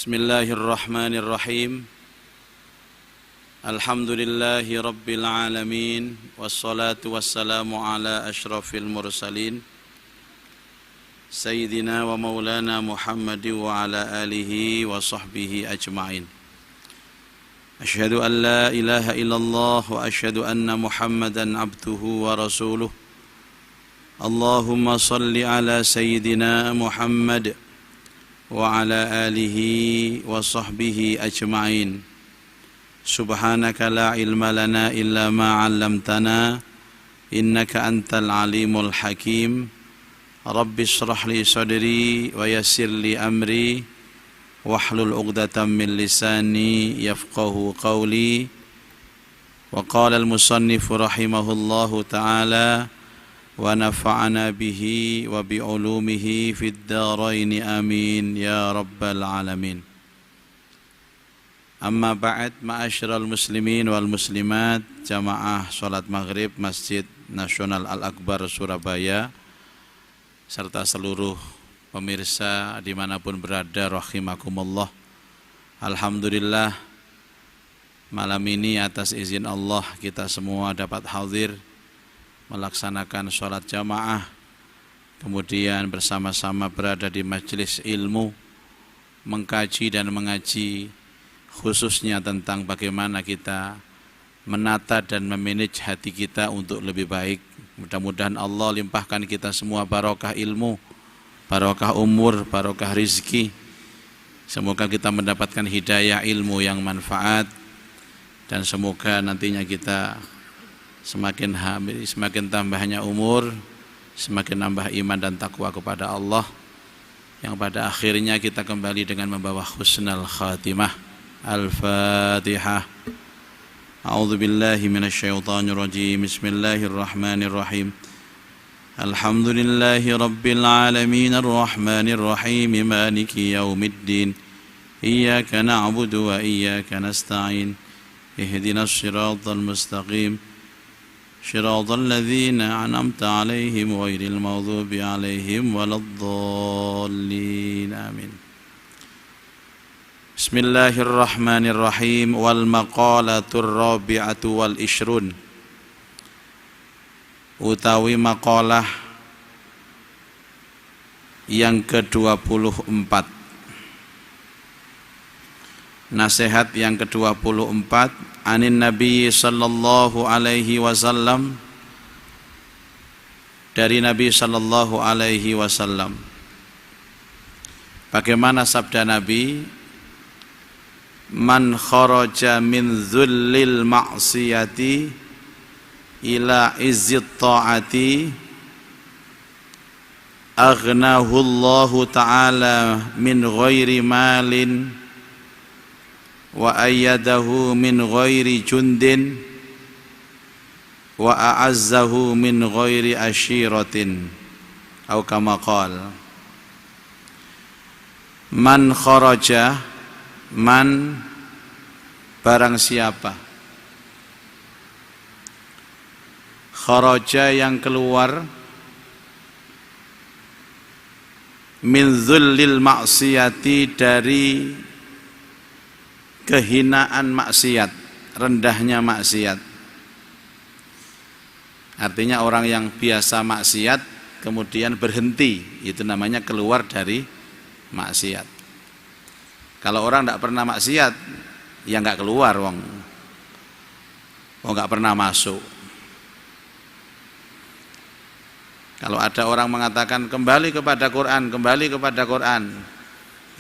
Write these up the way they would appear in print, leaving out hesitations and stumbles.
Bismillahirrahmanirrahim. Alhamdulillahi rabbil alamin. Wassalatu wassalamu ala ashrafil mursalin Sayyidina wa maulana Muhammadin wa ala alihi wa sahbihi ajma'in. Asyhadu an la ilaha illallah wa asyhadu anna Muhammadan abduhu wa rasuluh. Allahumma salli ala Sayyidina Muhammad wa ala alihi wa sahbihi ajma'in. Subhanaka la ilma lana illa ma 'allamtana innaka antal alimul hakim. Rabbi shrah li sadri wa yassir li amri wahlul 'uqdatam min lisani yafqahu qawli. Wa qala al-musannif rahimahullahu ta'ala wa nafa'ana bihi wa bi'ulumihi fid dharain amin ya rabbal alamin. Amma ba'd, ma'asyiral muslimin wal muslimat, jamaah salat maghrib Masjid Nasional Al-Akbar Surabaya serta seluruh pemirsa dimanapun berada rahimakumullah. Alhamdulillah, malam ini atas izin Allah kita semua dapat hadir melaksanakan sholat jamaah, kemudian bersama-sama berada di majelis ilmu, mengkaji dan mengaji khususnya tentang bagaimana kita menata dan memanage hati kita untuk lebih baik. Mudah-mudahan Allah limpahkan kita semua barokah ilmu, barokah umur, barokah rizki. Semoga kita mendapatkan hidayah ilmu yang manfaat, dan semoga nantinya kita semakin tambahnya umur, semakin nambah iman dan takwa kepada Allah, yang pada akhirnya kita kembali dengan membawa husnul khatimah. Al-Fatihah. A'udzu billahi minasyaitonir rajim. Bismillahirrahmanirrahim. Alhamdulillahi rabbil alamin arrahmanir rahim maliki yaumiddin. Iyyaka na'budu wa iyyaka nasta'in. Ihdinas siratal mustaqim. صراط الذين أنعمت عليهم غير المغضوب عليهم ولا الضالين آمين. بسم الله الرحمن الرحيم. والمقالة الرابعة والعشرون, utawi maqalah yang ke-24, nasihat yang ke-24, anin Nabi sallallahu alaihi wasallam, dari Nabi sallallahu alaihi wasallam. Bagaimana sabda Nabi? Man kharaja min dhullil ma'siyati ila izzit ta'ati aghnahu Allahu ta'ala min ghairi malin wa ayyadahu min ghairi jundin wa a'azzahu min ghairi ashiratin, atau kama qala. Man kharaja, man barang siapa, kharaja yang keluar, min dhullil ma'siyati dari kehinaan maksiat, rendahnya maksiat. Artinya orang yang biasa maksiat kemudian berhenti, itu namanya keluar dari maksiat. Kalau orang tidak pernah maksiat, ya nggak keluar, nggak pernah masuk. Kalau ada orang mengatakan kembali kepada Quran, kembali kepada Quran,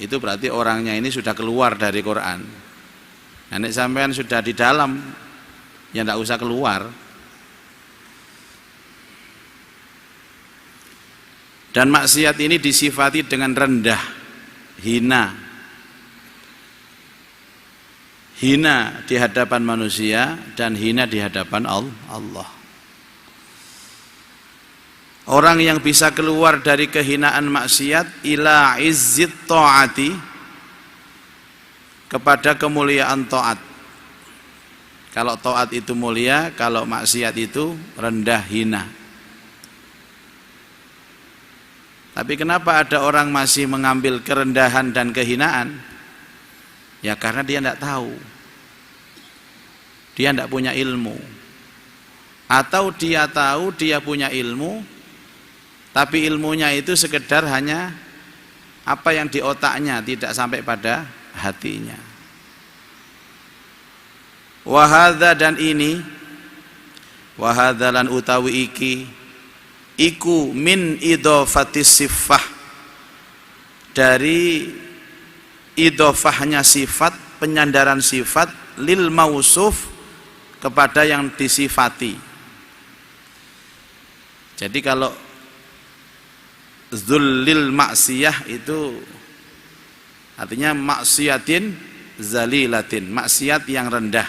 itu berarti orangnya ini sudah keluar dari Quran. Nek sampean sudah di dalam, ya tidak usah keluar. Dan maksiat ini disifati dengan rendah, hina. Hina di hadapan manusia dan hina di hadapan Allah. Orang yang bisa keluar dari kehinaan maksiat ila izzit ta'ati, kepada kemuliaan taat. Kalau taat itu mulia, kalau maksiat itu rendah, hina. Tapi kenapa ada orang masih mengambil kerendahan dan kehinaan? Ya karena dia tidak tahu, dia tidak punya ilmu. Atau dia tahu dia punya ilmu, tapi ilmunya itu sekedar hanya apa yang di otaknya, tidak sampai pada hatinya. Wahadha dan ini, wahadha lan utawi iki, iku min idhofatis sifah, dari idhofahnya sifat, penyandaran sifat lil mausuf, kepada yang disifati. Jadi kalau zullil maksiyah itu artinya maksiatin zalilatin, maksiat yang rendah.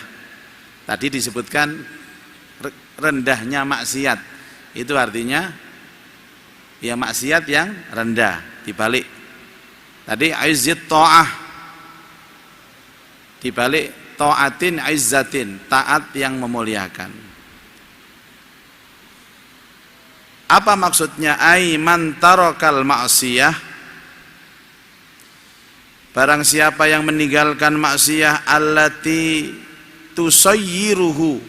Tadi disebutkan rendahnya maksiat, itu artinya ya maksiat yang rendah. Dibalik tadi izzat ta'ah, dibalik ta'atin izzatin, taat yang memuliakan. Apa maksudnya? Aiman tarakal maksiyah, barang siapa yang meninggalkan maksiyah, allati tusayyiruhu,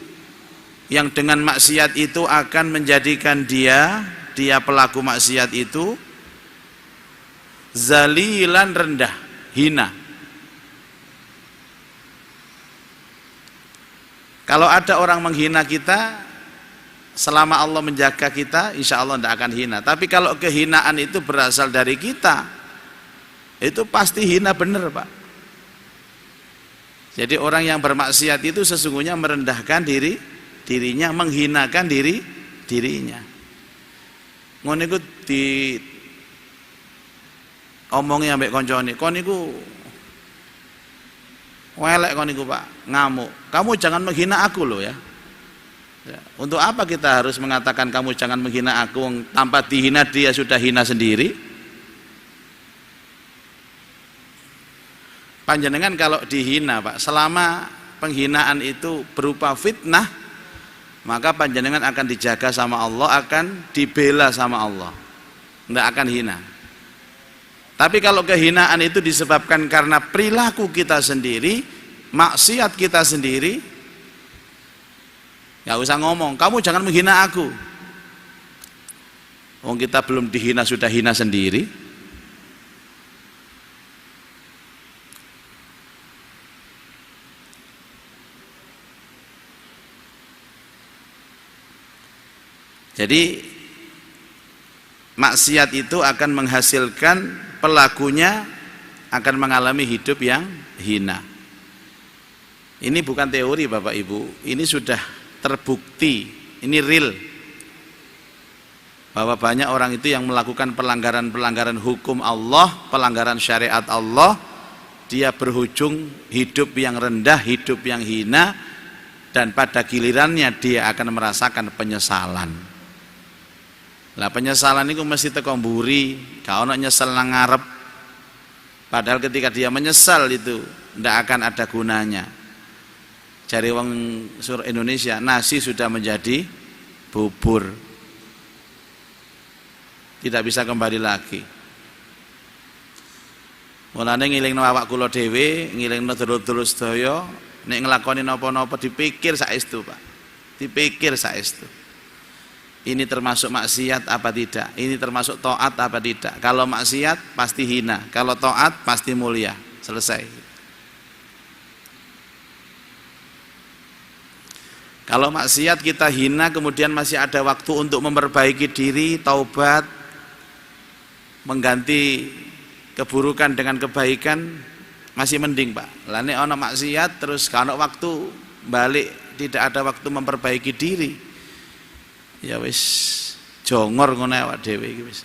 yang dengan maksiat itu akan menjadikan dia pelaku maksiat itu zalilan, rendah, hina. Kalau ada orang menghina kita, selama Allah menjaga kita, insya Allah tidak akan hina. Tapi kalau kehinaan itu berasal dari kita, itu pasti hina benar, Pak. Jadi orang yang bermaksiat itu sesungguhnya merendahkan dirinya, menghinakan dirinya. Ngono iku di omongi ambek koncone, kon niku welek, kon niku Pak, ngamuk. Kamu jangan menghina aku loh ya. Ya, untuk apa kita harus mengatakan kamu jangan menghina aku, tanpa dihina dia sudah hina sendiri? Panjenengan kalau dihina, Pak, selama penghinaan itu berupa fitnah, maka panjenengan akan dijaga sama Allah, akan dibela sama Allah, tidak akan hina. Tapi kalau kehinaan itu disebabkan karena perilaku kita sendiri, maksiat kita sendiri, nggak usah ngomong, kamu jangan menghina aku. Wong kita belum dihina sudah hina sendiri. Jadi maksiat itu akan menghasilkan pelakunya akan mengalami hidup yang hina. Ini bukan teori Bapak Ibu, ini sudah terbukti, ini real, bahwa banyak orang itu yang melakukan pelanggaran hukum Allah, pelanggaran syariat Allah, dia berujung hidup yang rendah, hidup yang hina, dan pada gilirannya dia akan merasakan penyesalan. Lah penyesalan itu mesti teko mburi, gak ono nyesel nang ngarep. Padahal ketika dia menyesal itu ndak akan ada gunanya. Jari wong sur Indonesia, nasi sudah menjadi bubur, tidak bisa kembali lagi. Mulane ngilingno awak kula dhewe, ngilingno dulur-dulur sedaya, nek nglakoni napa-napa dipikir saestu, Pak. Dipikir saestu. Ini termasuk maksiat apa tidak? Ini termasuk taat apa tidak? Kalau maksiat pasti hina, kalau taat pasti mulia. Selesai. Kalau maksiat kita hina, kemudian masih ada waktu untuk memperbaiki diri, taubat, mengganti keburukan dengan kebaikan, masih mending, Pak. Lah nek ana maksiat terus kalau waktu balik, tidak ada waktu memperbaiki diri, ya wis jongor ngono awak dhewe iki wis.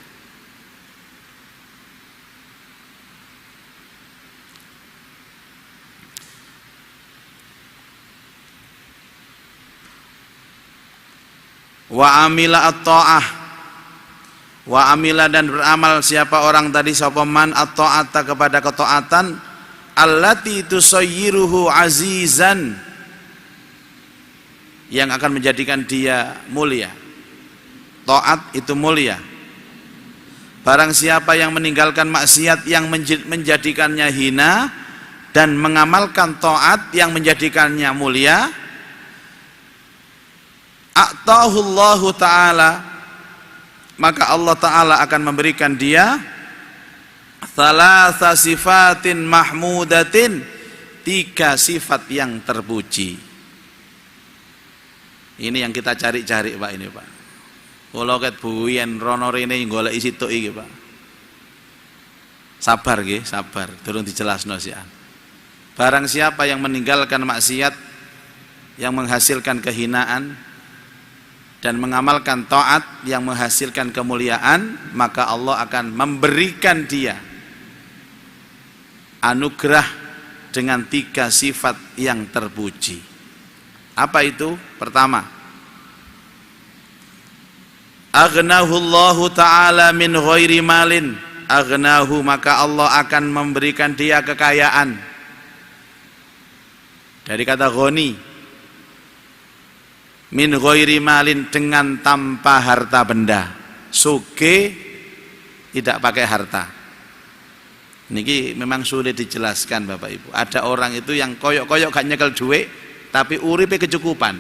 Wa amila at-ta'ah, wa amila dan beramal siapa orang tadi, sapa man at-ta'ata kepada ketaatan, allati tusayyiruhu azizan, yang akan menjadikan dia mulia. Taat itu mulia. Barang siapa yang meninggalkan maksiat yang menjadikannya hina dan mengamalkan taat yang menjadikannya mulia, a'tahullahu ta'ala, maka Allah Ta'ala akan memberikan dia thalatha sifatin mahmudatin, 3 sifat yang terpuji. Ini yang kita cari-cari Pak, ini Pak. Kula ket buyen rono rene golek situk iki Pak. Sabar nggih, sabar, durung dijelasno sian. Barang siapa yang meninggalkan maksiat yang menghasilkan kehinaan dan mengamalkan taat yang menghasilkan kemuliaan, maka Allah akan memberikan dia anugerah dengan 3 sifat yang terpuji. Apa itu? Pertama, aghnahullahu ta'ala min ghairi malin. Aghnahu, maka Allah akan memberikan dia kekayaan. Dari kata ghani, min ghairi malin, dengan tanpa harta benda. Sugih tidak pakai harta. Niki memang sulit dijelaskan Bapak Ibu. Ada orang itu yang koyok-koyok gak nyekel duit, tapi uripe kecukupan.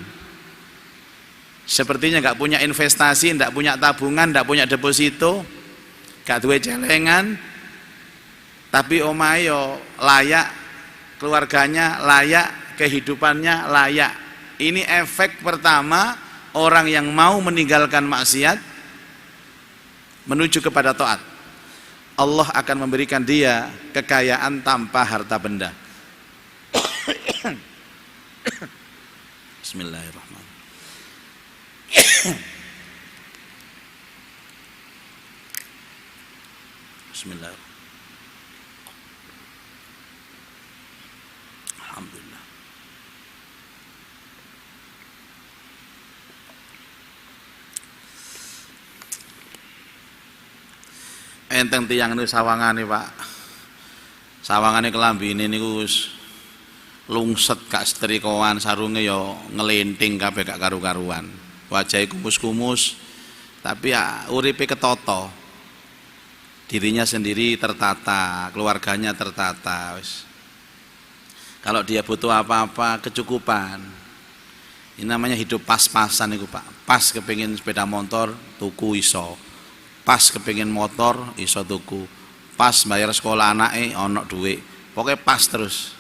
Sepertinya gak punya investasi, gak punya tabungan, gak punya deposito, gak duwe celengan, tapi omahe yo layak, keluarganya layak, kehidupannya layak. Ini efek pertama orang yang mau meninggalkan maksiat menuju kepada taat. Allah akan memberikan dia kekayaan tanpa harta benda. Bismillahirrahmanirrahim. Bismillahirrahmanirrahim. Alhamdulillah. Enteng tiang ini sawangane Pak, sawangane kelambi ini niku lungset kak setrikoan, sarunge yo ngelinting kabeh gak karu-karuan, wajahnya kumus-kumus, tapi ya uripe ketoto, dirinya sendiri tertata, keluarganya tertata. Kalau dia butuh apa-apa kecukupan. Ini namanya hidup pas-pasan itu Pak. Pas kepingin sepeda motor tuku iso, pas kepingin motor iso tuku, pas bayar sekolah anake ono duit, pokoknya pas terus.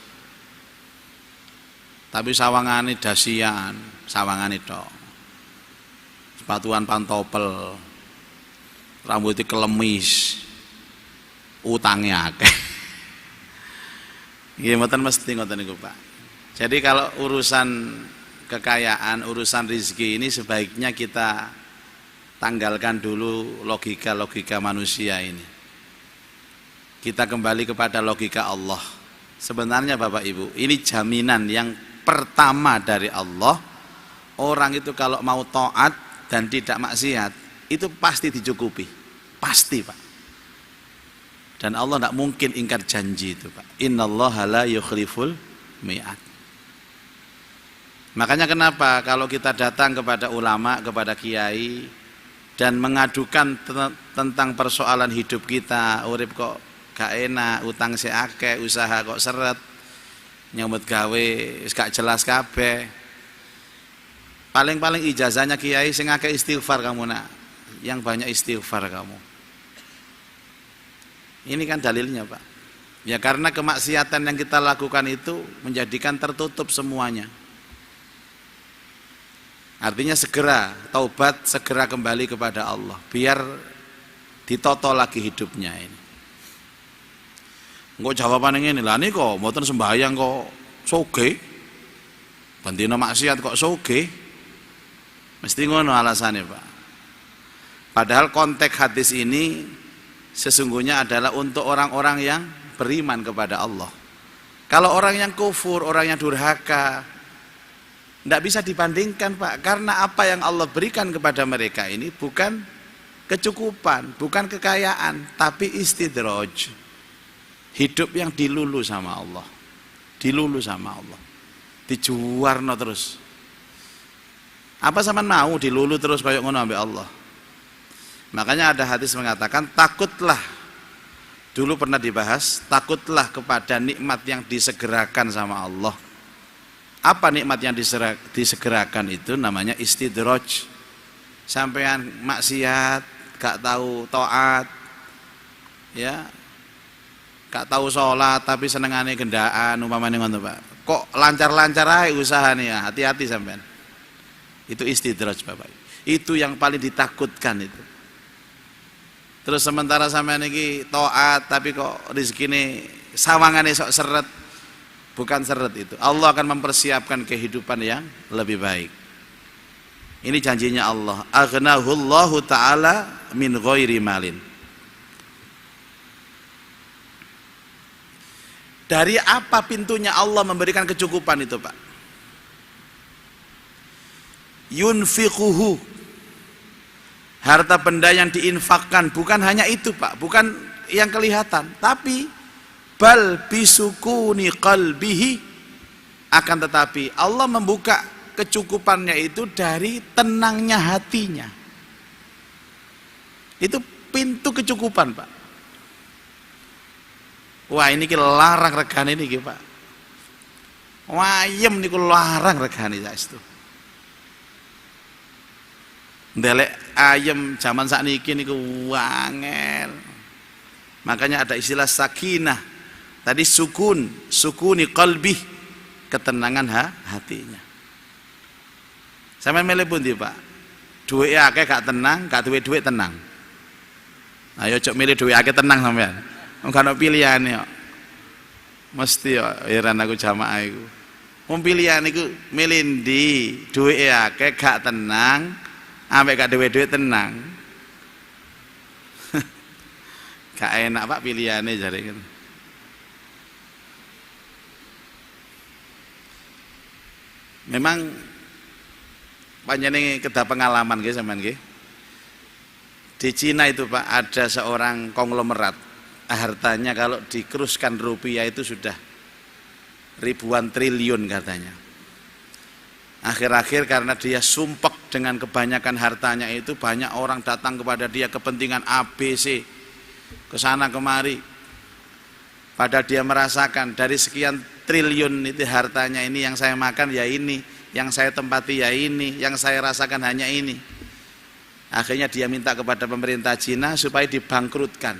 Tapi sawangane dasian, sawangane tok, sepatuan pantopel, rambutnya kelemis, utangnya akeh. Nggih mboten mesti ngoten niku Pak. Jadi kalau urusan kekayaan, urusan rezeki ini sebaiknya kita tanggalkan dulu logika-logika manusia ini. Kita kembali kepada logika Allah. Sebenarnya Bapak Ibu, ini jaminan yang pertama dari Allah. Orang itu kalau mau taat dan tidak maksiat, itu pasti dicukupi. Pasti Pak. Dan Allah tidak mungkin ingkar janji itu Pak. Innallaha la yukhliful mi'ad. Makanya kenapa kalau kita datang kepada ulama, kepada kiai, dan mengadukan tentang persoalan hidup kita, urip kok gak enak, utang seake, usaha kok seret, nyambut gawe gak jelas kabeh. Paling-paling ijazahnya kiai sing akeh istighfar kamu nak, yang banyak istighfar kamu. Ini kan dalilnya Pak. Ya karena kemaksiatan yang kita lakukan itu menjadikan tertutup semuanya. Artinya segera taubat, segera kembali kepada Allah, biar ditoto lagi hidupnya ini. Engko jawabannya ini lah, nih kok mboten sembahyang kok soge, bandina maksiat kok soge, mesti ngono alasannya Pak. Padahal konteks hadis ini sesungguhnya adalah untuk orang-orang yang beriman kepada Allah. Kalau orang yang kufur, orang yang durhaka, tidak bisa dibandingkan Pak, karena apa yang Allah berikan kepada mereka ini bukan kecukupan, bukan kekayaan, tapi istidraj, hidup yang dilulu sama Allah, dilulu sama Allah, dijuarno terus. Apa sampean mau dilulu terus kayak ngono ambek Allah? Makanya ada hadis mengatakan takutlah Dulu pernah dibahas, takutlah kepada nikmat yang disegerakan sama Allah. Apa nikmat yang disegerakan itu? Namanya istidraj. Sampean maksiat, gak tahu taat, ya, gak tahu sholat, tapi senengane gendaan, umpamane ngono Pak. Kok lancar-lancar aja usaha nih ya, hati-hati sampean. Itu istidraj Bapak. Itu yang paling ditakutkan itu. Terus sementara sampean iki taat tapi kok rezekine sawangane sok seret. Bukan seret itu. Allah akan mempersiapkan kehidupan yang lebih baik. Ini janjinya Allah. Aghnahullahu ta'ala min ghairi malin. Dari apa pintunya Allah memberikan kecukupan itu Pak? Yunfiquhu. Harta benda yang diinfakkan bukan hanya itu Pak, bukan yang kelihatan, tapi bal bisukuni qalbihi, akan tetapi Allah membuka kecukupannya itu dari tenangnya hatinya. Itu pintu kecukupan Pak. Wah ini larang regane niki Pak. Wayem niku larang regane saestu. Ndelek ayam zaman sakniki niku wangel. Makanya ada istilah sakinah. Tadi sukuni qalbi, ketenangan hatinya. Sampeyan milih pundi, Pak? Duwe akeh gak tenang, gak duwe duit tenang. Ayo cok milih duwe akeh tenang sampean. Wong gak ono pilihane kok. Mesti kok heran aku jamaah iku. Wong pilihan iku milih ndi? Duwe akeh gak tenang. Ambek gak duwe-duwe tenang. Gak enak Pak pilihannya jare kan. Memang panjenengan kedah pengalaman nggih sampean nggih. Di Cina itu Pak ada seorang konglomerat. Hartanya kalau dikeruskan rupiah itu sudah ribuan triliun katanya. Akhir-akhir karena dia sumpek dengan kebanyakan hartanya itu, banyak orang datang kepada dia kepentingan ABC, kesana kemari. Padahal dia merasakan dari sekian triliun itu hartanya ini, yang saya makan ya ini, yang saya tempati ya ini, yang saya rasakan hanya ini. Akhirnya dia minta kepada pemerintah Cina supaya dibangkrutkan.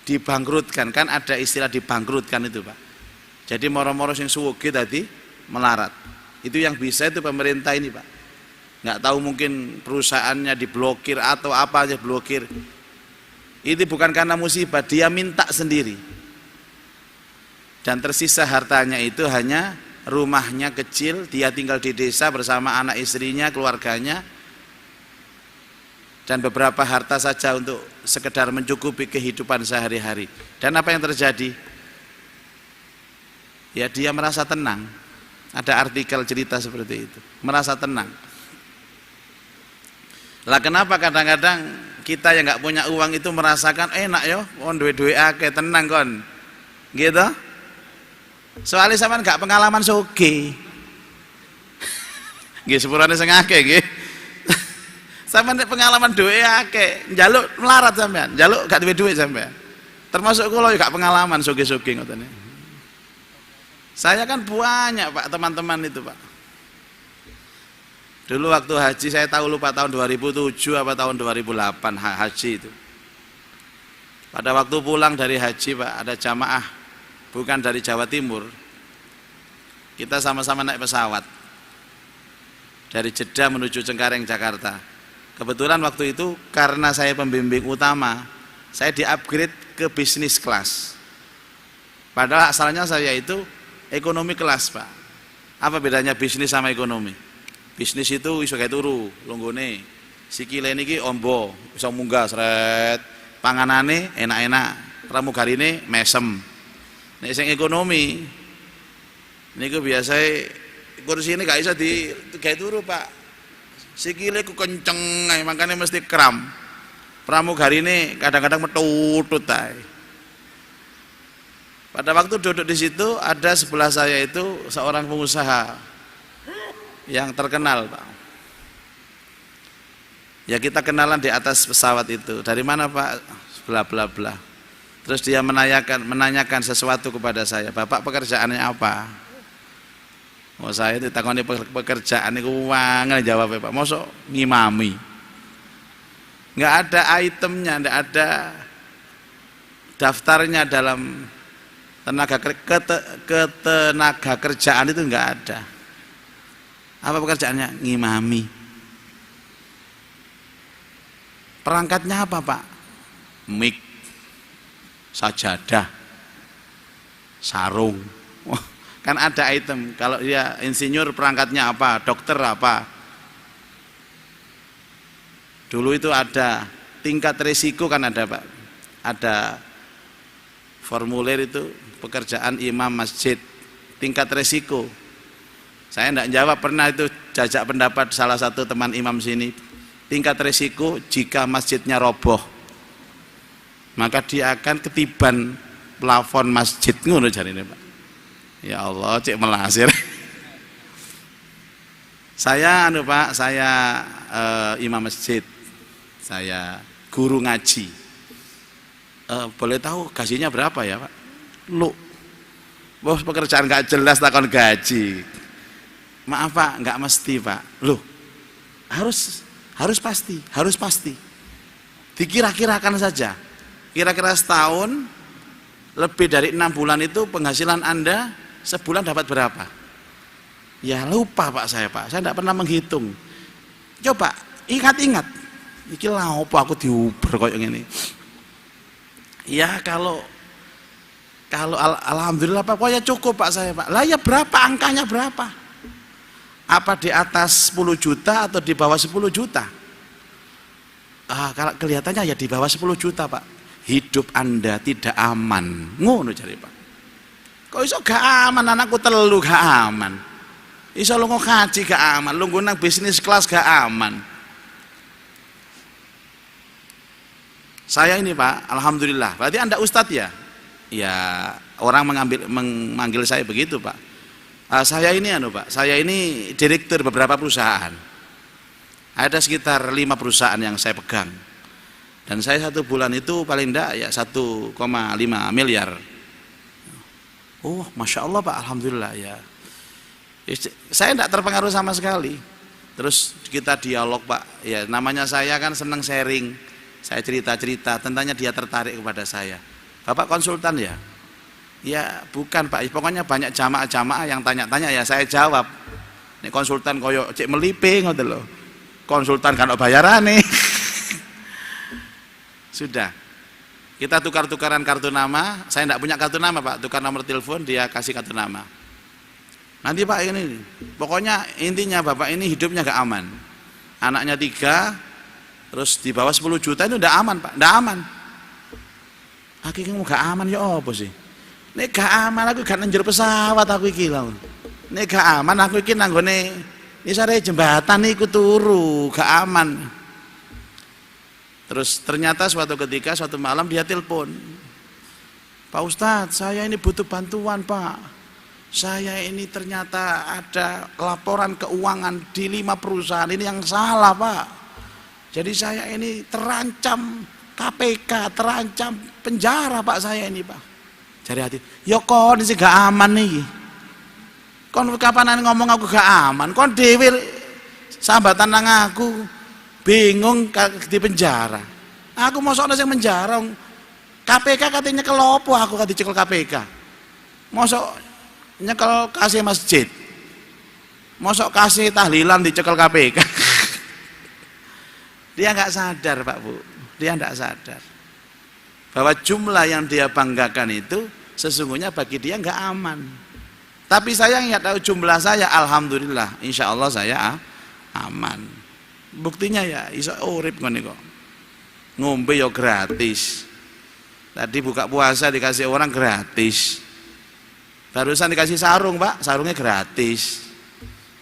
Dibangkrutkan, kan ada istilah dibangkrutkan itu Pak. Jadi moro-moro sing suwege tadi melarat. Itu yang bisa itu pemerintah ini Pak. Nggak tahu mungkin perusahaannya diblokir atau apa aja blokir. Ini bukan karena musibah, dia minta sendiri. Dan tersisa hartanya itu hanya rumahnya kecil, dia tinggal di desa bersama anak istrinya, keluarganya. Dan beberapa harta saja untuk sekedar mencukupi kehidupan sehari-hari. Dan apa yang terjadi? Ya dia merasa tenang. Ada artikel cerita seperti itu, merasa tenang. Lah kenapa kadang-kadang kita yang nggak punya uang itu merasakan enak yo, on duwe-duwe akeh tenang kon, gitu? Soalnya sampean nggak pengalaman soge, nggih sepurane sing akeh nggih. Sampean pengalaman duwe akeh, njaluk melarat sampean, njaluk gak duwe duit sampean. Termasuk kula yo gak pengalaman soge-soge ngoten. Saya kan banyak Pak teman-teman itu Pak. Dulu waktu haji saya tahu lupa tahun 2007 apa tahun 2008 haji itu. Pada waktu pulang dari haji Pak ada jamaah bukan dari Jawa Timur. Kita sama-sama naik pesawat dari Jeddah menuju Cengkareng Jakarta. Kebetulan waktu itu karena saya pembimbing utama, saya di-upgrade ke bisnis kelas. Padahal asalnya saya itu ekonomi kelas Pak. Apa bedanya bisnis sama ekonomi? Bisnis itu iso gawe turu, longgone. Sikile niki ombo, iso munggah sret. Panganane enak-enak, pramugarine mesem. Nek sing ekonomi niku biasa kursine gak iso di gawe turu Pak. Sikile ku kenceng ae, makane mesti kram. Pramugarine kadang-kadang metutut ae. Pada waktu duduk di situ ada sebelah saya itu seorang pengusaha yang terkenal Pak. Ya kita kenalan di atas pesawat itu. Dari mana Pak? Bla bla bla. Terus dia menanyakan sesuatu kepada saya, "Bapak pekerjaannya apa?" Oh, saya ditakoni pekerjaan niku wangen jawabnya, Pak. Mosok ngimami. Enggak ada itemnya, enggak ada daftarnya dalam ketenaga kerjaan itu enggak ada. Apa pekerjaannya? Ngimami. Perangkatnya apa, Pak? Mik, sajadah, sarung. Wah, kan ada item. Kalau dia insinyur perangkatnya apa? Dokter apa? Dulu itu ada tingkat risiko kan ada, Pak. Ada formulir itu pekerjaan imam masjid, tingkat risiko. Saya tidak jawab, pernah itu jajak pendapat salah satu teman imam sini. Tingkat risiko jika masjidnya roboh, maka dia akan ketiban plafon masjid, ngono jarine, Pak. Ya Allah, cek melasir. Saya Pak, saya imam masjid. Saya guru ngaji. Boleh tahu gajinya berapa ya, Pak? Lu bos pekerjaan gak jelas takon gaji. Maaf Pak, nggak mesti Pak. Loh, harus pasti. Dikira-kirakan saja. Kira-kira setahun lebih dari 6 bulan itu penghasilan Anda sebulan dapat berapa? Ya lupa Pak saya tidak pernah menghitung. Coba ingat-ingat. Iki lah apa aku diuber koyo ngene. Ya kalau alhamdulillah Pak, pokoknya cukup Pak saya Pak. Lah ya berapa angkanya berapa? Apa di atas 10 juta atau di bawah 10 juta? Kalau kelihatannya ya di bawah 10 juta Pak. Hidup Anda tidak aman. Ngono cari Pak. Kok iso gak aman, anakku telu gak aman. Iso lunga kaji gak aman, lunga nang bisnis kelas gak aman. Saya ini Pak, alhamdulillah. Berarti Anda ustadz ya? Ya, orang memanggil saya begitu Pak. Saya ini Pak, saya ini direktur beberapa perusahaan. Ada sekitar 5 perusahaan yang saya pegang. Dan saya satu bulan itu paling enggak ya 1,5 miliar. Oh, Masya Allah Pak, alhamdulillah ya. Saya enggak terpengaruh sama sekali. Terus kita dialog Pak, ya namanya saya kan senang sharing. Saya cerita-cerita, tentunya dia tertarik kepada saya. Bapak konsultan ya? Ya bukan Pak, pokoknya banyak jamaah-jamaah yang tanya-tanya ya saya jawab. Ini konsultan koyo cek melipe ngoten lho. Konsultan kan bayarane. Sudah. Kita tukar-tukaran kartu nama, saya tidak punya kartu nama Pak, tukar nomor telepon, dia kasih kartu nama. Nanti Pak ini, pokoknya intinya Bapak ini hidupnya gak aman. Anaknya 3, terus di bawah 10 juta itu udah aman Pak, udah aman. Aku gak aman ya apa sih? Nek gak aman aku gak nang pesawat aku iki lho. Nek gak aman aku iki nanggone isare jembatan iku turu, gak aman. Terus ternyata suatu ketika suatu malam dia telepon. Pak Ustadz, saya ini butuh bantuan Pak. Saya ini ternyata ada laporan keuangan di 5 perusahaan ini yang salah Pak. Jadi saya ini terancam KPK, terancam penjara Pak saya ini Pak. Cari hati, ya kon sih gak aman nih. Kon kapanan ngomong aku gak aman, kon dewe sambatan nang aku bingung di penjara. Aku mau soalnya yang penjara. KPK katanya kelopo aku kata cekel KPK. Mosok nyekel kasih masjid. Mosok kasih tahlilan dicekel KPK. Dia nggak sadar Pak Bu, dia nggak sadar bahwa jumlah yang dia banggakan itu sesungguhnya bagi dia nggak aman. Tapi saya nggak tahu jumlah saya, alhamdulillah, insya Allah saya aman. Buktinya ya, iso urip ngene kok. Ngombe ya gratis. Tadi buka puasa dikasih orang gratis. Barusan dikasih sarung Pak, sarungnya gratis.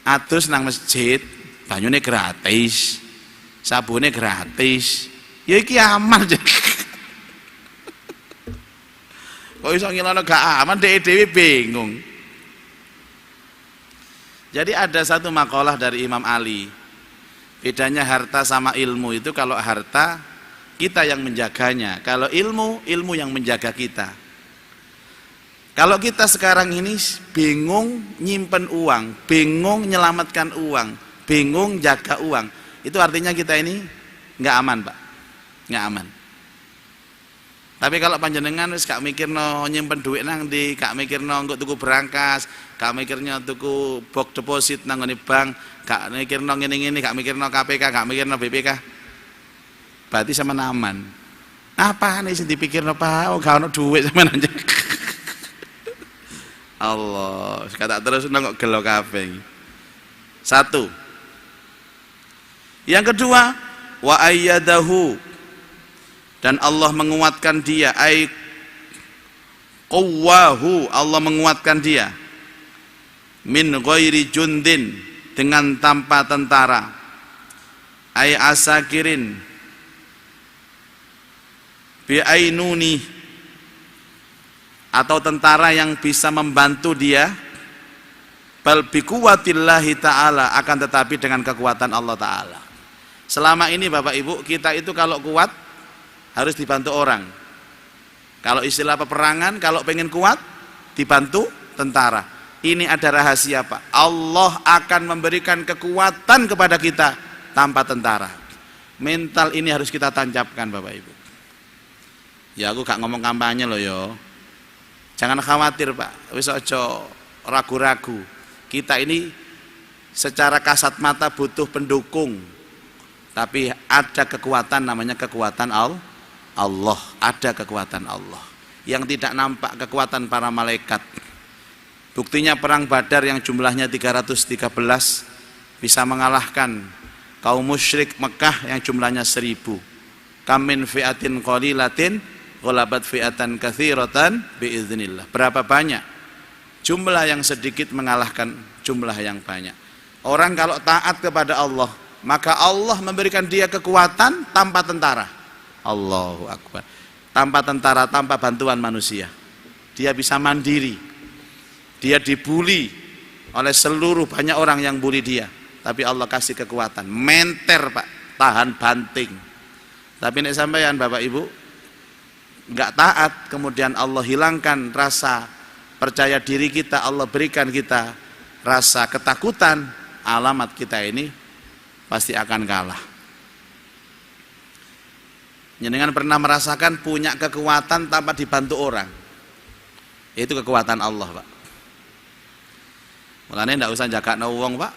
Adus nang masjid, banyune gratis. Sabunnya gratis. Ya iki aman. Kok iso ngilono gak aman, dhewe bingung. Jadi ada satu makalah dari Imam Ali. Bedanya harta sama ilmu itu, kalau harta kita yang menjaganya. Kalau ilmu, ilmu yang menjaga kita. Kalau kita sekarang ini bingung nyimpen uang, bingung nyelamatkan uang, bingung jaga uang, itu artinya kita ini nggak aman, Pak, nggak aman. Tapi kalau panjenengan wis gak mikirno nyimpen duit nang ndi, gak mikirno engko tuku berangkas, gak mikirnya tuku box deposit nang ngene bank, gak mikirno ngene-ngene, gak mikirno KPK, gak mikirno BPK, berarti sama aman. Apa nih sing dipikirno, Pak? Oh, gak ono duit sampean aja. Allah, kata terus nang kok gelo kabeh. Satu. Yang kedua, wa ayyadahu, dan Allah menguatkan dia, ai qawwahu, Allah menguatkan dia, min ghairi jundin, dengan tanpa tentara, ai asakirin bi ainuni, atau tentara yang bisa membantu dia, bal bi quwwatillahi ta'ala, akan tetapi dengan kekuatan Allah Ta'ala. Selama ini Bapak Ibu, kita itu kalau kuat harus dibantu orang. Kalau istilah peperangan, kalau pengen kuat dibantu tentara. Ini ada rahasia, Pak. Allah akan memberikan kekuatan kepada kita tanpa tentara. Mental ini harus kita tancapkan, Bapak Ibu. Ya aku gak ngomong kampanye loh yo. Jangan khawatir, Pak. Wis aja ragu-ragu. Kita ini secara kasat mata butuh pendukung. Tapi ada kekuatan, namanya kekuatan Allah. Ada kekuatan Allah yang tidak nampak, kekuatan para malaikat. Buktinya perang Badar yang jumlahnya 313 bisa mengalahkan kaum musyrik Mekah yang jumlahnya 1000. Kam min fi'atin qalilatin ghalabat fi'atan katsiratan biiznillah. Berapa banyak jumlah yang sedikit mengalahkan jumlah yang banyak. Orang kalau taat kepada Allah, maka Allah memberikan dia kekuatan tanpa tentara. Allahu Akbar. Tanpa tentara, tanpa bantuan manusia. Dia bisa mandiri. Dia dibuli oleh seluruh banyak orang yang bully dia, tapi Allah kasih kekuatan. Menter, Pak, tahan banting. Tapi nek sampeyan Bapak Ibu enggak taat, kemudian Allah hilangkan rasa percaya diri kita, Allah berikan kita rasa ketakutan, alamat kita ini pasti akan kalah. Jenengan pernah merasakan punya kekuatan tanpa dibantu orang? Itu kekuatan Allah, Pak. Mulane ndak usah jagakno wong, Pak.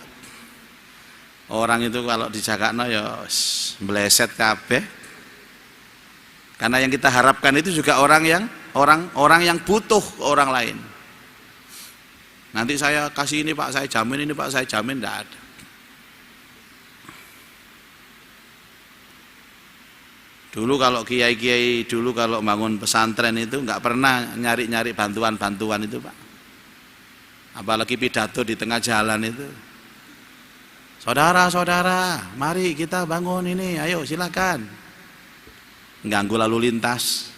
Orang itu kalau dijagakno ya meleset kabeh. Karena yang kita harapkan itu juga orang yang butuh orang lain. Nanti saya kasih ini, Pak, saya jamin ini, Pak, saya jamin, enggak ada. Dulu kalau kiai-kiai dulu kalau bangun pesantren itu enggak pernah nyari-nyari bantuan-bantuan itu, Pak. Apalagi pidato di tengah jalan itu. Saudara-saudara, mari kita bangun ini, ayo silakan. Ganggu lalu lintas.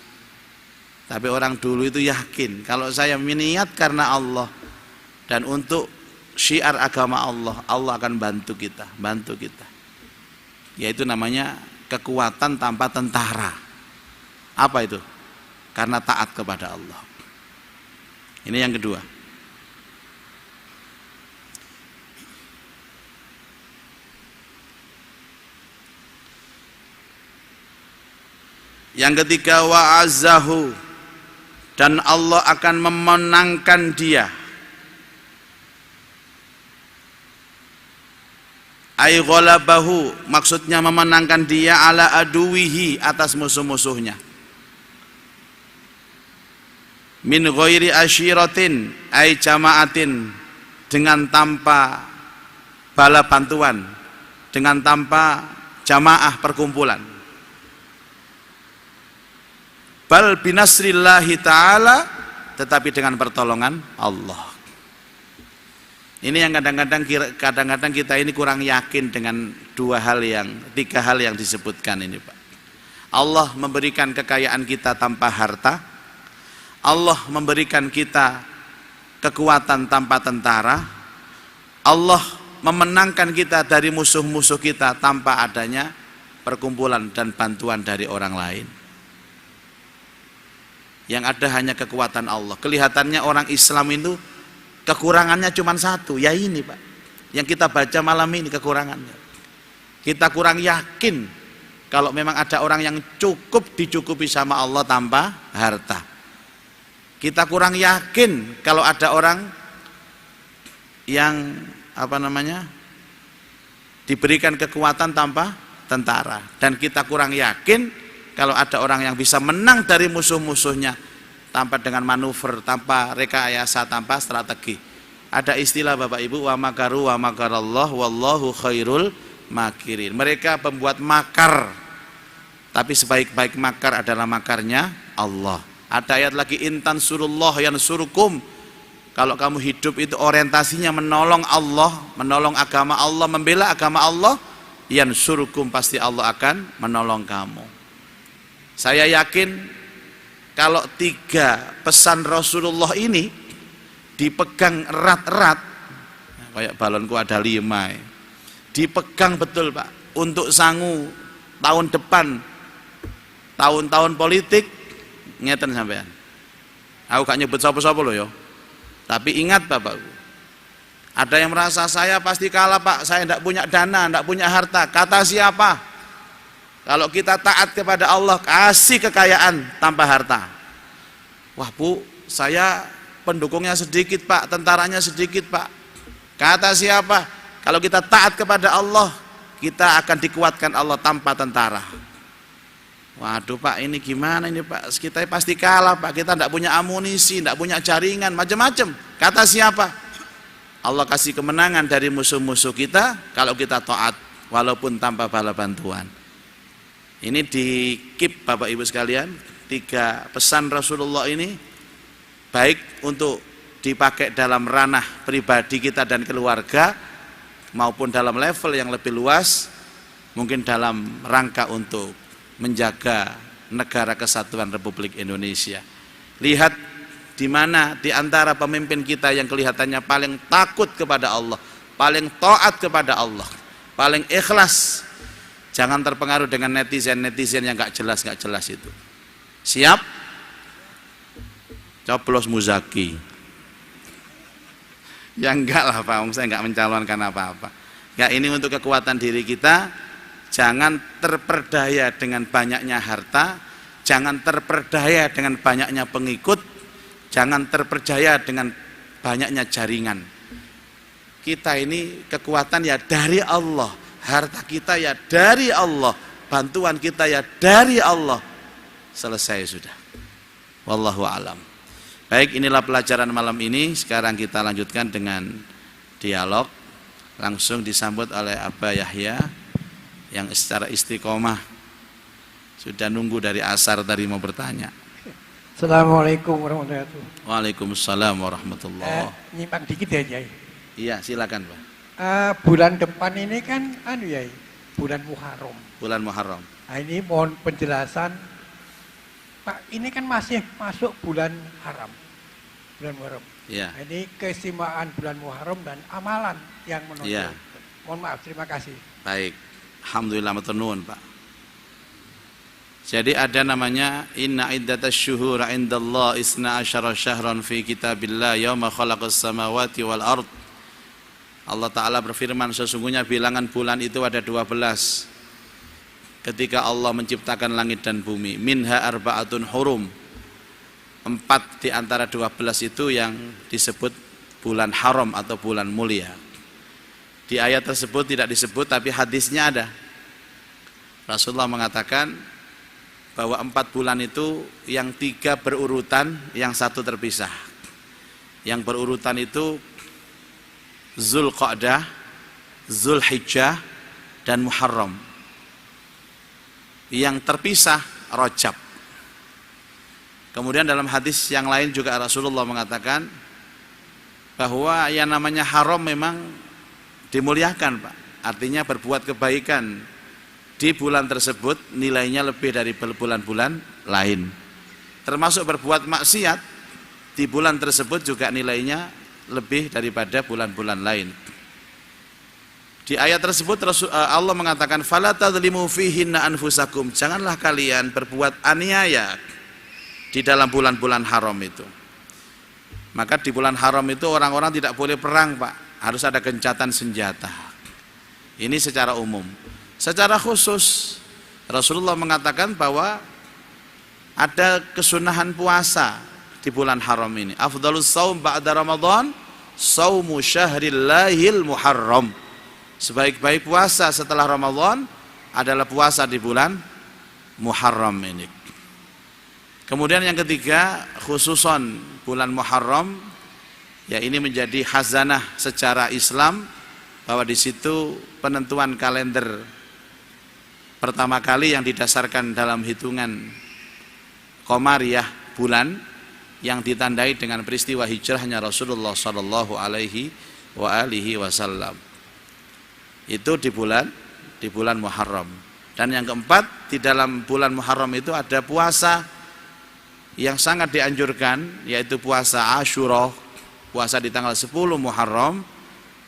Tapi orang dulu itu yakin kalau saya niat karena Allah dan untuk syiar agama Allah, Allah akan bantu kita. Yaitu namanya kekuatan tanpa tentara. Apa itu? Karena taat kepada Allah. Ini yang kedua. Yang ketiga, wa'azzahu, dan Allah akan memenangkan dia. Ay ghalabahu, maksudnya memenangkan dia ala aduwihi, atas musuh-musuhnya. Min ghairi asyiratin, ay jama'atin, dengan tanpa bala bantuan, dengan tanpa jamaah perkumpulan. Bal binasrillahi ta'ala, tetapi dengan pertolongan Allah. Ini yang kadang-kadang kita ini kurang yakin dengan tiga hal yang disebutkan ini, Pak. Allah memberikan kekayaan kita tanpa harta. Allah memberikan kita kekuatan tanpa tentara. Allah memenangkan kita dari musuh-musuh kita tanpa adanya perkumpulan dan bantuan dari orang lain. Yang ada hanya kekuatan Allah. Kelihatannya orang Islam itu kekurangannya cuma satu, ya ini Pak. Yang kita baca malam ini kekurangannya. Kita kurang yakin kalau memang ada orang yang cukup dicukupi sama Allah tanpa harta. Kita kurang yakin kalau ada orang yang diberikan kekuatan tanpa tentara. Dan kita kurang yakin kalau ada orang yang bisa menang dari musuh-musuhnya tanpa dengan manuver, tanpa rekayasa, tanpa strategi. Ada istilah Bapak Ibu, wa makaru wa makarallah wallahu khairul makirin. Mereka pembuat makar, tapi sebaik-baik makar adalah makarnya Allah. Ada ayat lagi, intan surullah yansurukum. Kalau kamu hidup itu orientasinya menolong Allah, menolong agama Allah, membela agama Allah, yansurukum, pasti Allah akan menolong kamu. Saya yakin kalau 3 pesan Rasulullah ini dipegang erat-erat, kayak balonku ada 5 ya. Dipegang betul Pak, untuk sangu tahun depan, tahun-tahun politik, ngeten sampean. Aku gak nyebut sapa-sapa loh ya. Tapi ingat Bapak, ada yang merasa saya pasti kalah Pak, saya tidak punya dana, tidak punya harta. Kata siapa? Kalau kita taat kepada Allah, kasih kekayaan tanpa harta. Wah Bu, saya pendukungnya sedikit Pak, tentaranya sedikit Pak. Kata siapa? Kalau kita taat kepada Allah, kita akan dikuatkan Allah tanpa tentara. Waduh Pak, ini gimana ini Pak? Kita pasti kalah Pak, kita tidak punya amunisi, tidak punya jaringan, macam-macam. Kata siapa? Allah kasih kemenangan dari musuh-musuh kita kalau kita taat, walaupun tanpa bala bantuan. Ini dikip Bapak Ibu sekalian, 3 pesan Rasulullah ini baik untuk dipakai dalam ranah pribadi kita dan keluarga, maupun dalam level yang lebih luas, mungkin dalam rangka untuk menjaga negara kesatuan Republik Indonesia. Lihat di mana di antara pemimpin kita yang kelihatannya paling takut kepada Allah, paling taat kepada Allah, paling ikhlas. Jangan terpengaruh dengan netizen-netizen yang gak jelas itu. Siap? Coblos Muzaki. Ya enggak lah Pak, saya enggak mencalonkan apa-apa. Ya ini untuk kekuatan diri kita. Jangan terperdaya dengan banyaknya harta, jangan terperdaya dengan banyaknya pengikut, jangan terpercaya dengan banyaknya jaringan. Kita ini kekuatan ya dari Allah, harta kita ya dari Allah, bantuan kita ya dari Allah. Selesai sudah. Wallahu alam. Baik, inilah pelajaran malam ini. Sekarang kita lanjutkan dengan dialog. Langsung disambut oleh Aba Yahya yang secara istiqomah sudah nunggu dari asar tadi mau bertanya. Assalamualaikum warahmatullahi wabarakatuh. Waalaikumsalam warahmatullahi. Nyimpang dikit ya Yai. Iya silakan Pak. Bulan depan ini kan Yai, bulan Muharram. Bulan Muharram. Nah, ini mohon penjelasan Pak, ini kan masih masuk bulan haram, bulan Muharram. Iya. Nah, ini keistimewaan bulan Muharram dan amalan yang menonjol. Iya. Mohon maaf, terima kasih. Baik. Alhamdulillah matur Pak. Jadi ada namanya inna iddatasy syuhur 'indallah 12 syahran fi kitabillah yauma khalaqas samawati wal ard. Allah Ta'ala berfirman, sesungguhnya bilangan bulan itu ada 12 ketika Allah menciptakan langit dan bumi. Minha arba'atun hurum, 4 di antara 12 itu yang disebut bulan haram atau bulan mulia. Di ayat tersebut tidak disebut, tapi hadisnya ada. Rasulullah mengatakan bahwa 4 bulan itu yang 3 berurutan, yang 1 terpisah. Yang berurutan itu Zulqa'dah, Zulhijjah, dan Muharram. Yang terpisah Rajab. Kemudian dalam hadis yang lain juga Rasulullah mengatakan bahwa yang namanya haram memang dimuliakan Pak. Artinya berbuat kebaikan di bulan tersebut nilainya lebih dari bulan-bulan lain. Termasuk berbuat maksiat di bulan tersebut juga nilainya lebih daripada bulan-bulan lain. Di ayat tersebut Allah mengatakan fala tadzlimu fihinna anfusakum, janganlah kalian berbuat aniaya di dalam bulan-bulan haram itu. Maka di bulan haram itu orang-orang tidak boleh perang, Pak, harus ada gencatan senjata. Ini secara umum. Secara khusus Rasulullah mengatakan bahwa ada kesunahan puasa di bulan haram ini. Afdhalus shaum ba'da Ramadan shaumu syahrillahil muharram. Sebaik-baik puasa setelah Ramadan adalah puasa di bulan Muharram ini. Kemudian yang ketiga, khususon bulan Muharram, ya ini menjadi khazanah secara Islam, bahwa di situ penentuan kalender pertama kali yang didasarkan dalam hitungan Qamariyah bulan yang ditandai dengan peristiwa hijrahnya Rasulullah sallallahu alaihi wasallam. Itu di bulan Muharram. Dan yang keempat, di dalam bulan Muharram itu ada puasa yang sangat dianjurkan, yaitu puasa Asyura, puasa di tanggal 10 Muharram.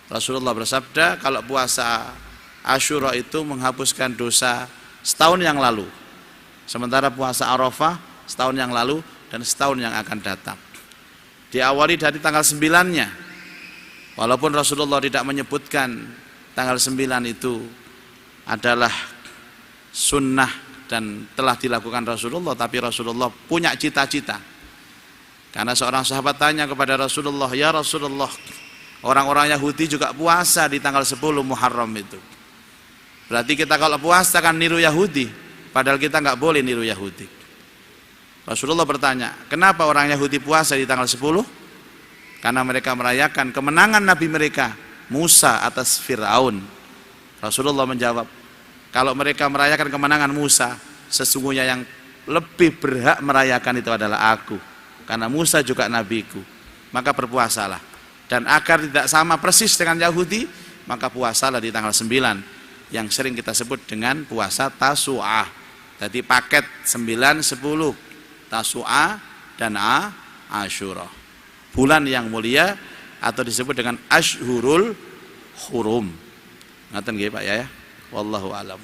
Rasulullah bersabda, kalau puasa Asyura itu menghapuskan dosa setahun yang lalu, sementara puasa Arafah setahun yang lalu dan setahun yang akan datang. Diawali dari tanggal 9-nya, walaupun Rasulullah tidak menyebutkan tanggal 9 itu adalah sunnah dan telah dilakukan Rasulullah, tapi Rasulullah punya cita-cita. Karena seorang sahabat tanya kepada Rasulullah, ya Rasulullah, orang-orang Yahudi juga puasa di tanggal 10 Muharram itu. Berarti kita kalau puasa kan niru Yahudi, padahal kita nggak boleh niru Yahudi. Rasulullah bertanya, kenapa orang Yahudi puasa di tanggal 10? Karena mereka merayakan kemenangan Nabi mereka Musa atas Fir'aun. Rasulullah menjawab, kalau mereka merayakan kemenangan Musa, sesungguhnya yang lebih berhak merayakan itu adalah aku, karena Musa juga nabiku. Maka berpuasalah. Dan agar tidak sama persis dengan Yahudi, maka puasalah di tanggal 9 yang sering kita sebut dengan puasa Tasu'ah. Jadi paket 9, 10, Tasu'ah dan Asyura. Bulan yang mulia atau disebut dengan Ashhurul Hurum. Ngaten nggih Pak ya? Wallahu alam.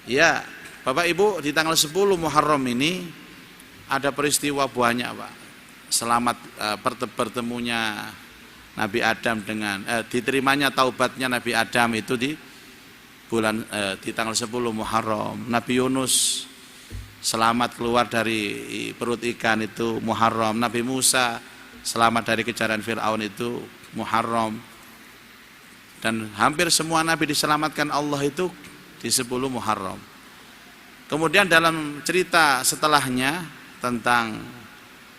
Ya, Bapak Ibu, di tanggal 10 Muharram ini ada peristiwa banyak, Pak. Selamat bertemunya Nabi Adam dengan diterimanya taubatnya Nabi Adam itu di tanggal 10 Muharram. Nabi Yunus selamat keluar dari perut ikan itu Muharram. Nabi Musa selamat dari kejaran Fir'aun itu Muharram. Dan hampir semua Nabi diselamatkan Allah itu di 10 Muharram. Kemudian dalam cerita setelahnya tentang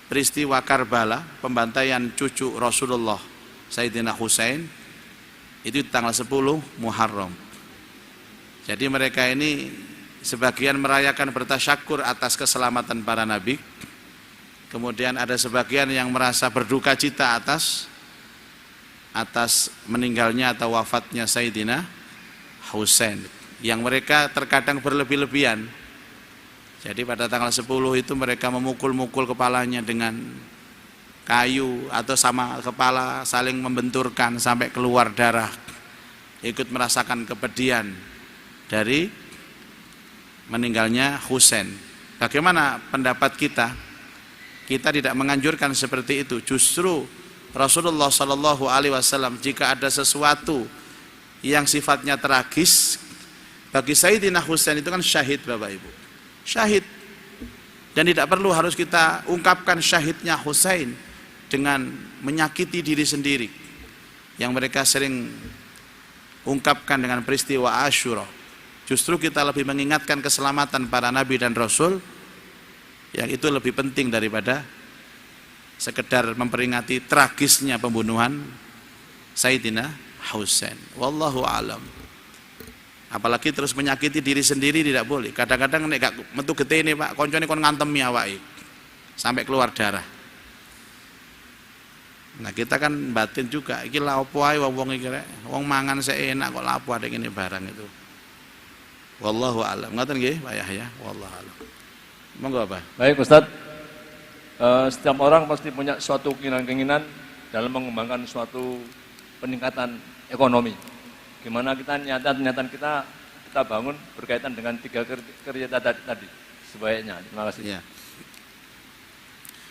peristiwa Karbala, pembantaian cucu Rasulullah Sayyidina Husain, itu di tanggal 10 Muharram. Jadi mereka ini sebagian merayakan bertasyakur atas keselamatan para nabi. Kemudian ada sebagian yang merasa berduka cita atas meninggalnya atau wafatnya Sayyidina Husain, yang mereka terkadang berlebih-lebihan. Jadi pada tanggal 10 itu mereka memukul-mukul kepalanya dengan kayu atau sama kepala, saling membenturkan sampai keluar darah, ikut merasakan kepedihan dari meninggalnya Husain. Bagaimana pendapat kita? Kita tidak menganjurkan seperti itu. Justru Rasulullah Shallallahu Alaihi Wasallam, jika ada sesuatu yang sifatnya tragis, bagi Sayyidina Husain itu kan syahid, Bapak Ibu, syahid, dan tidak perlu harus kita ungkapkan syahidnya Husain dengan menyakiti diri sendiri, yang mereka sering ungkapkan dengan peristiwa Asyura. Justru kita lebih mengingatkan keselamatan para nabi dan rasul, yang itu lebih penting daripada sekedar memperingati tragisnya pembunuhan Sayyidina Husain. Wallahu alam. Apalagi terus menyakiti diri sendiri tidak boleh. Kadang-kadang nek gak metu getene Pak, koncone kon ngantemi awake sampai keluar darah. Nah, kita kan batin juga, iki lha opo ae wong iki rek, wong mangan seenak kok lha opo ada ngene barang itu. Wallahu a'lam. Ngoten nggih, Pak Yahya? Wallahu a'lam. Monggo, Pak. Baik, Ustaz. Setiap orang pasti punya suatu keinginan dalam mengembangkan suatu peningkatan ekonomi. Gimana kita niatan kita bangun berkaitan dengan 3 kriteria tadi sebaiknya. Terima kasih. Ya.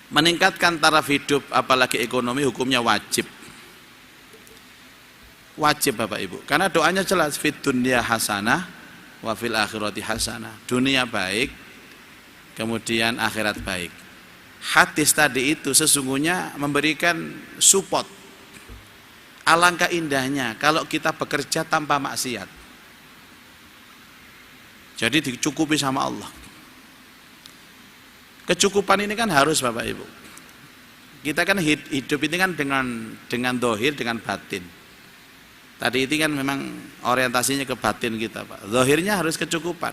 Meningkatkan taraf hidup apalagi ekonomi hukumnya wajib. Wajib Bapak Ibu. Karena doanya jelas fid dunya hasanah wa fil akhirati hasanah. Dunia baik, kemudian akhirat baik. Hadis tadi itu sesungguhnya memberikan support. Alangkah indahnya kalau kita bekerja tanpa maksiat. Jadi dicukupi sama Allah. Kecukupan ini kan harus Bapak Ibu. Kita kan hidup ini kan dengan dohir, dengan batin. Tadi itu kan memang orientasinya ke batin kita Pak. Dohirnya harus kecukupan.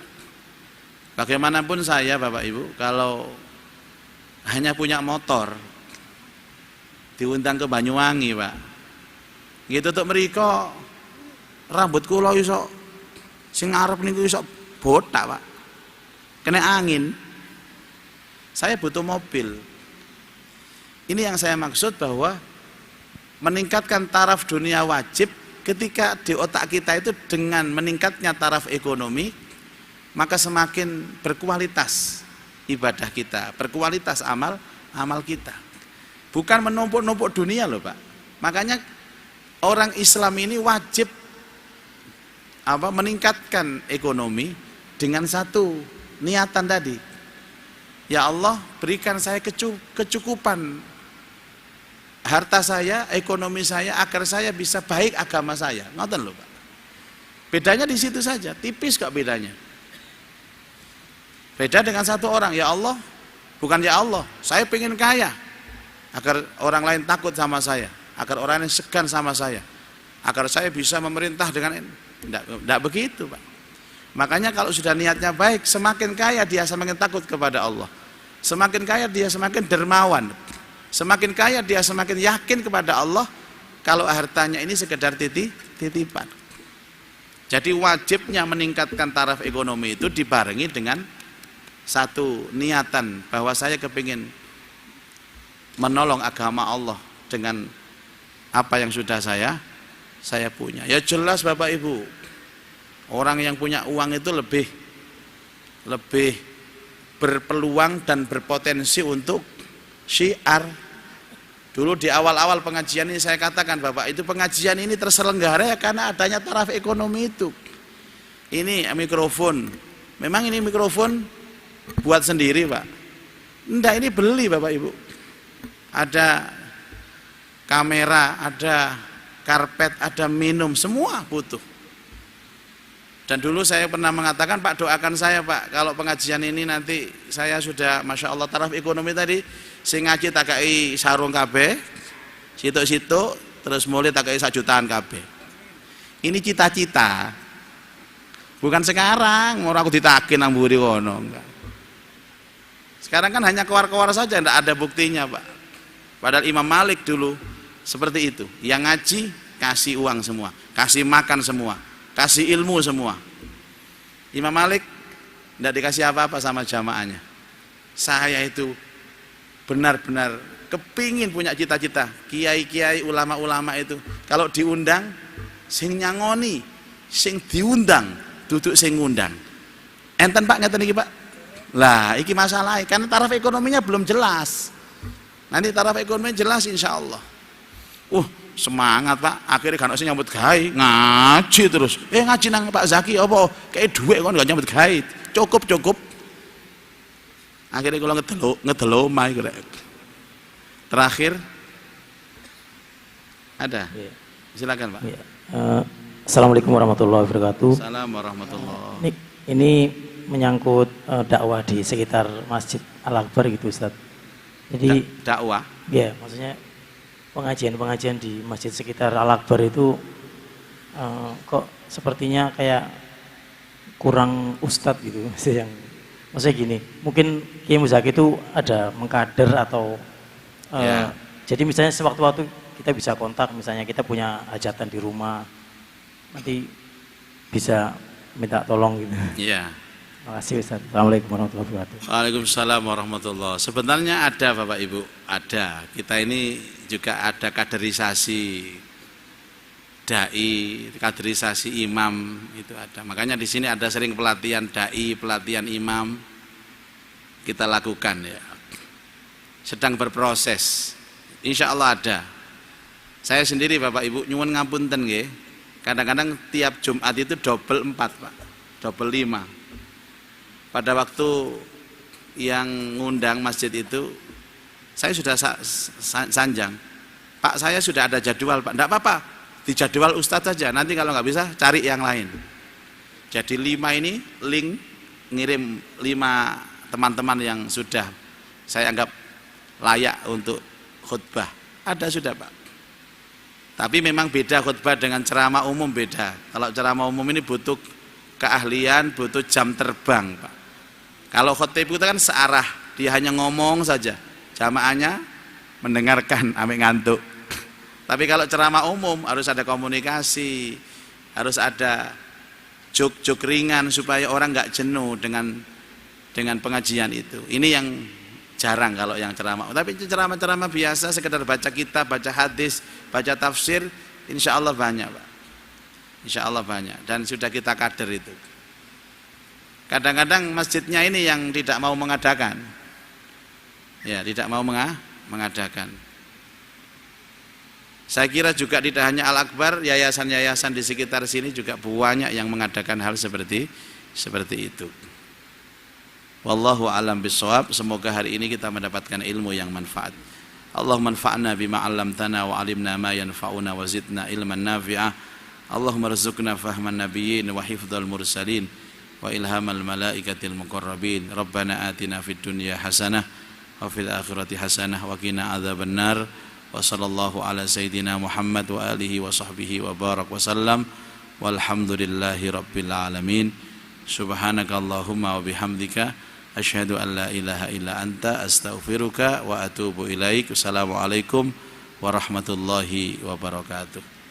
Bagaimanapun saya Bapak Ibu, kalau hanya punya motor, diundang ke Banyuwangi Pak, gitu tuh mereka rambut kula iso sing arep niku iso botak Pak, kena angin. Saya butuh mobil. Ini yang saya maksud bahwa meningkatkan taraf dunia wajib ketika di otak kita itu dengan meningkatnya taraf ekonomi, maka semakin berkualitas ibadah kita, berkualitas amal kita. Bukan menumpuk-numpuk dunia loh Pak. Makanya orang Islam ini wajib meningkatkan ekonomi dengan satu niatan tadi. Ya Allah, berikan saya kecukupan harta saya, ekonomi saya, agar saya bisa baik agama saya. Ngoten loh Pak. Bedanya di situ saja, tipis kok bedanya. Beda dengan satu orang, ya Allah, bukan ya Allah, saya pengen kaya, agar orang lain takut sama saya, agar orang lain segan sama saya, agar saya bisa memerintah dengan tidak begitu Pak. Makanya kalau sudah niatnya baik, semakin kaya dia semakin takut kepada Allah, semakin kaya dia semakin dermawan, semakin kaya dia semakin yakin kepada Allah. Kalau hartanya ini sekedar titipan. Jadi wajibnya meningkatkan taraf ekonomi itu dibarengi dengan satu niatan bahwa saya kepingin menolong agama Allah dengan apa yang sudah saya punya. Ya jelas Bapak Ibu, orang yang punya uang itu lebih berpeluang dan berpotensi untuk syiar. Dulu di awal-awal pengajian ini saya katakan Bapak, itu pengajian ini terselenggara ya karena adanya taraf ekonomi itu. Ini mikrofon, memang ini mikrofon buat sendiri Pak, enggak, ini beli Bapak Ibu. Ada kamera, ada karpet, ada minum, semua butuh. Dan dulu saya pernah mengatakan, Pak doakan saya Pak, kalau pengajian ini nanti saya sudah Masya Allah taraf ekonomi tadi, sing ngaji tak kai sarung kabeh, situ-situ, terus mulai tak kai 1 jutaan kabeh. Ini cita-cita, bukan sekarang, orang aku ditakin nang mburi kono, enggak. Sekarang kan hanya keluar-keluar saja, enggak ada buktinya Pak. Padahal Imam Malik dulu seperti itu, yang ngaji kasih uang semua, kasih makan semua, kasih ilmu semua. Imam Malik enggak dikasih apa-apa sama jamaahnya. Saya itu benar-benar kepingin punya cita-cita. Kiai-kiai, ulama-ulama itu kalau diundang sing nyangoni, sing diundang duduk sing ngundang. Enten Pak ngeten iki Pak. Lah iki masalahnya karena taraf ekonominya belum jelas. Nanti taraf ekonomi jelas insya Allah. Semangat Pak, akhirnya kan sing nyambut gawe, ngaji terus. Ngaji nang Pak Zaki apa? Kayak duit kon gak nyambut gawe. Cukup. Akhirnya kalau ngedelo mai kira. Terakhir ada. Silakan Pak. Ya. Assalamualaikum warahmatullahi wabarakatuh. Assalamualaikum warahmatullahi. Ini menyangkut dakwah di sekitar Masjid Al-Akbar gitu Ustaz. Jadi dakwah. Ya, maksudnya pengajian di masjid sekitar Al-Akbar itu kok sepertinya kayak kurang ustadz gitu. Maksudnya gini, mungkin Kiai Muzaki itu ada mengkader atau jadi misalnya sewaktu-waktu kita bisa kontak, misalnya kita punya hajatan di rumah, nanti bisa minta tolong gitu. Iya. Terima kasih Ustaz. Assalamualaikum warahmatullahi wabarakatuh. Waalaikumsalam warahmatullahi. Sebenarnya ada Bapak Ibu, ada. Kita ini juga ada kaderisasi dai, kaderisasi imam itu ada. Makanya di sini ada sering pelatihan dai, pelatihan imam kita lakukan ya. Sedang berproses. Insya Allah ada. Saya sendiri Bapak Ibu nyuwun ngapunten nggih. Kadang-kadang tiap Jumat itu double 4 Pak, double 5. Pada waktu yang ngundang masjid itu, saya sudah sanjang. Pak, saya sudah ada jadwal Pak. Enggak apa-apa, di jadwal Ustadz saja. Nanti kalau nggak bisa cari yang lain. Jadi 5 ini link ngirim 5 teman-teman yang sudah saya anggap layak untuk khutbah. Ada sudah Pak. Tapi memang beda khutbah dengan ceramah umum, beda. Kalau ceramah umum ini butuh keahlian, butuh jam terbang Pak. Kalau khutbah itu kan searah, dia hanya ngomong saja, jamaahnya mendengarkan sampai ngantuk. Tapi kalau ceramah umum harus ada komunikasi, harus ada juk-juk ringan supaya orang nggak jenuh dengan pengajian itu. Ini yang jarang kalau yang ceramah. Tapi ceramah-ceramah biasa, sekedar baca kitab, baca hadis, baca tafsir, insya Allah banyak Pak. Insya Allah banyak. Dan sudah kita kader itu. Kadang-kadang masjidnya ini yang tidak mau mengadakan. Ya, tidak mau mengadakan. Saya kira juga tidak hanya Al-Akbar, yayasan-yayasan di sekitar sini juga banyak yang mengadakan hal seperti itu. Wallahu a'lam bishawab. Semoga hari ini kita mendapatkan ilmu yang manfaat. Allahumma anfa'na bima 'allamtana wa 'alimna ma yanfa'una wa zidna ilman nafi'ah. Allahumma rzuqna fahman nabiyyin wa hifdzal mursalin wa ilhamal malaikatil muqarrabin. Rabbana atina fid dunya hasanah wa fil akhirati hasanah wa qina adzabannar. Wa sallallahu ala sayyidina Muhammad wa alihi wa sahbihi wa barak wa sallam. Walhamdulillahi rabbil alamin. Subhanakallahumma wa bihamdika asyhadu an la ilaha illa anta astaghfiruka wa atubu ilaik. Assalamualaikum warahmatullahi wabarakatuh.